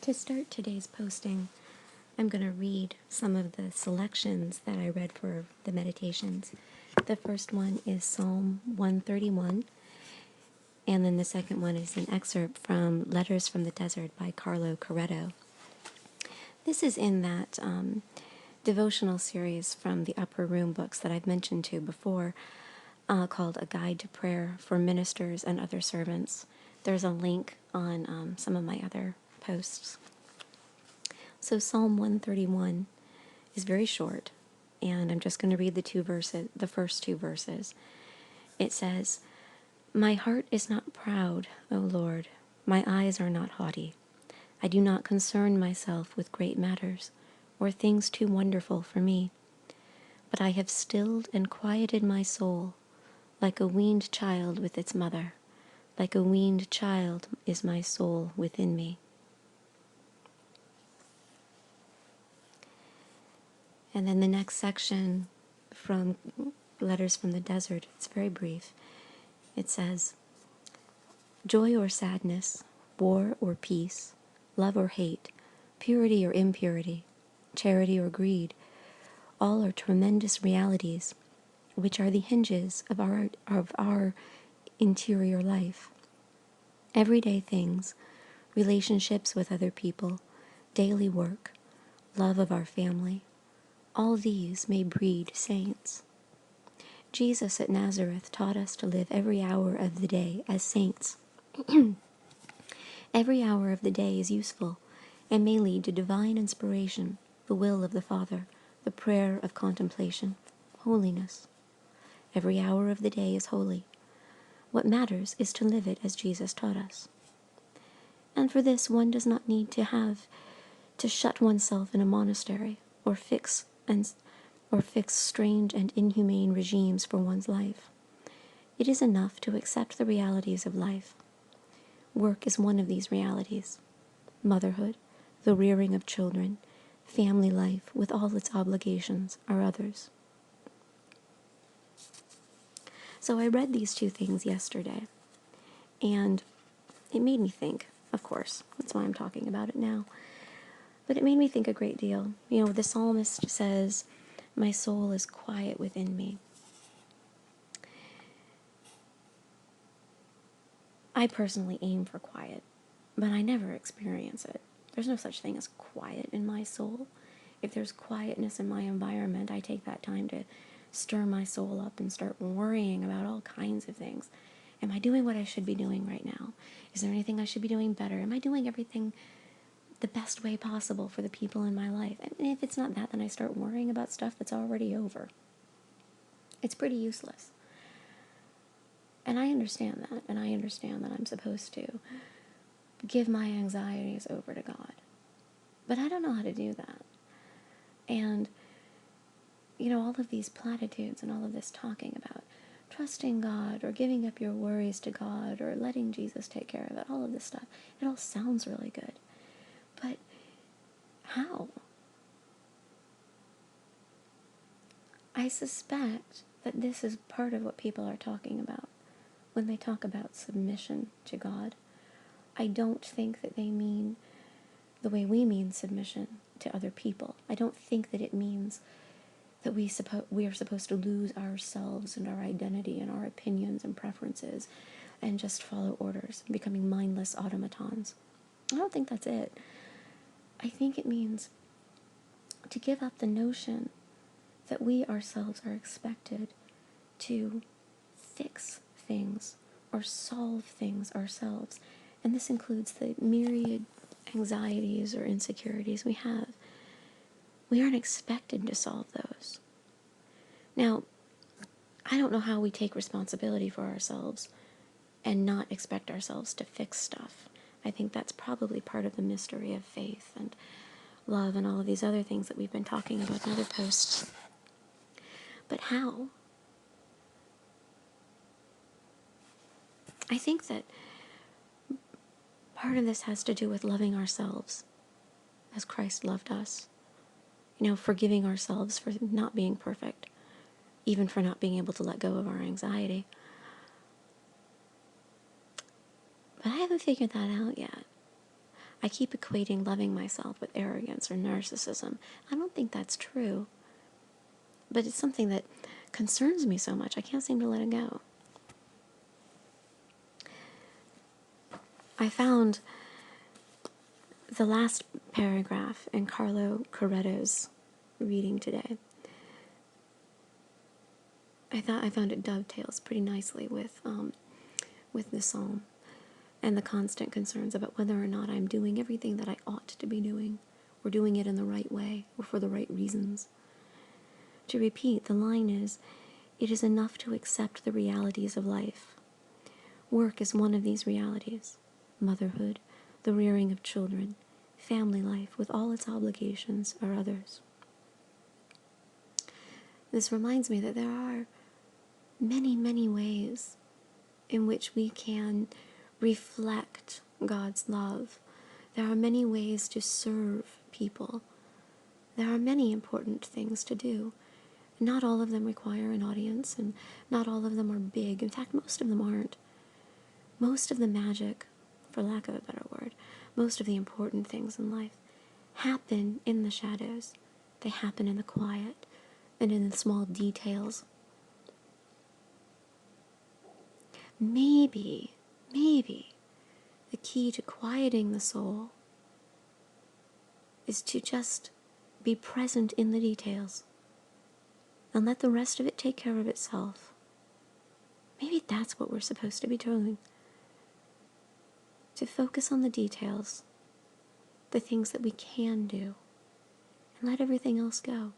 To start today's posting, I'm going to read some of the selections that I read for the meditations. The first one is Psalm 131, and then the second one is an excerpt from Letters from the Desert by Carlo Carretto. This is in that devotional series from the Upper Room books that I've mentioned to before, called A Guide to Prayer for Ministers and Other Servants. There's a link on some of my other posts. So Psalm 131 is very short, and I'm just going to read the first two verses. It says, "My heart is not proud, O Lord. My eyes are not haughty. I do not concern myself with great matters, or things too wonderful for me. But I have stilled and quieted my soul, like a weaned child with its mother. Like a weaned child is my soul within me." And then the next section from Letters from the Desert, it's very brief. It says, "Joy or sadness, war or peace, love or hate, purity or impurity, charity or greed, all are tremendous realities, which are the hinges of our interior life. Everyday things, relationships with other people, daily work, love of our family, all these may breed saints. Jesus at Nazareth taught us to live every hour of the day as saints. Every hour of the day is useful and may lead to divine inspiration, the will of the Father, the prayer of contemplation, holiness. Every hour of the day is holy. What matters is to live it as Jesus taught us. And for this one does not need to shut oneself in a monastery or fix strange and inhumane regimes for one's life. It is enough to accept the realities of life. Work is one of these realities. Motherhood, the rearing of children, family life with all its obligations are others." So I read these two things yesterday, and it made me think, of course, that's why I'm talking about it now, but it made me think a great deal. You know, the psalmist says, "My soul is quiet within me." I personally aim for quiet, but I never experience it. There's no such thing as quiet in my soul. If there's quietness in my environment, I take that time to stir my soul up and start worrying about all kinds of things. Am I doing what I should be doing right now? Is there anything I should be doing better? Am I doing everything the best way possible for the people in my life? And if it's not that, then I start worrying about stuff that's already over. It's pretty useless. And I understand that, and I understand that I'm supposed to give my anxieties over to God. But I don't know how to do that. And, you know, all of these platitudes and all of this talking about trusting God or giving up your worries to God or letting Jesus take care of it, all of this stuff, it all sounds really good. But how? I suspect that this is part of what people are talking about when they talk about submission to God. I don't think that they mean the way we mean submission to other people. I don't think that it means that we are supposed to lose ourselves and our identity and our opinions and preferences and just follow orders, becoming mindless automatons. I don't think that's it. I think it means to give up the notion that we ourselves are expected to fix things or solve things ourselves. And this includes the myriad anxieties or insecurities we have. We aren't expected to solve those. Now, I don't know how we take responsibility for ourselves and not expect ourselves to fix stuff. I think that's probably part of the mystery of faith and love and all of these other things that we've been talking about in other posts. But how? I think that part of this has to do with loving ourselves as Christ loved us. You know, forgiving ourselves for not being perfect, even for not being able to let go of our anxiety. But I haven't figured that out yet. I keep equating loving myself with arrogance or narcissism. I don't think that's true, but it's something that concerns me so much I can't seem to let it go. I found the last paragraph in Carretto's reading today. I found it dovetails pretty nicely with the psalm and the constant concerns about whether or not I'm doing everything that I ought to be doing, or doing it in the right way, or for the right reasons. To repeat, the line is, it is enough to accept the realities of life. Work is one of these realities. Motherhood, the rearing of children, family life with all its obligations are others. This reminds me that there are many, many ways in which we can reflect God's love. There are many ways to serve people. There are many important things to do. Not all of them require an audience, and not all of them are big. In fact, most of them aren't. Most of the magic, for lack of a better word, most of the important things in life happen in the shadows. They happen in the quiet and in the small details. Maybe the key to quieting the soul is to just be present in the details and let the rest of it take care of itself. Maybe that's what we're supposed to be doing. To focus on the details, the things that we can do, and let everything else go.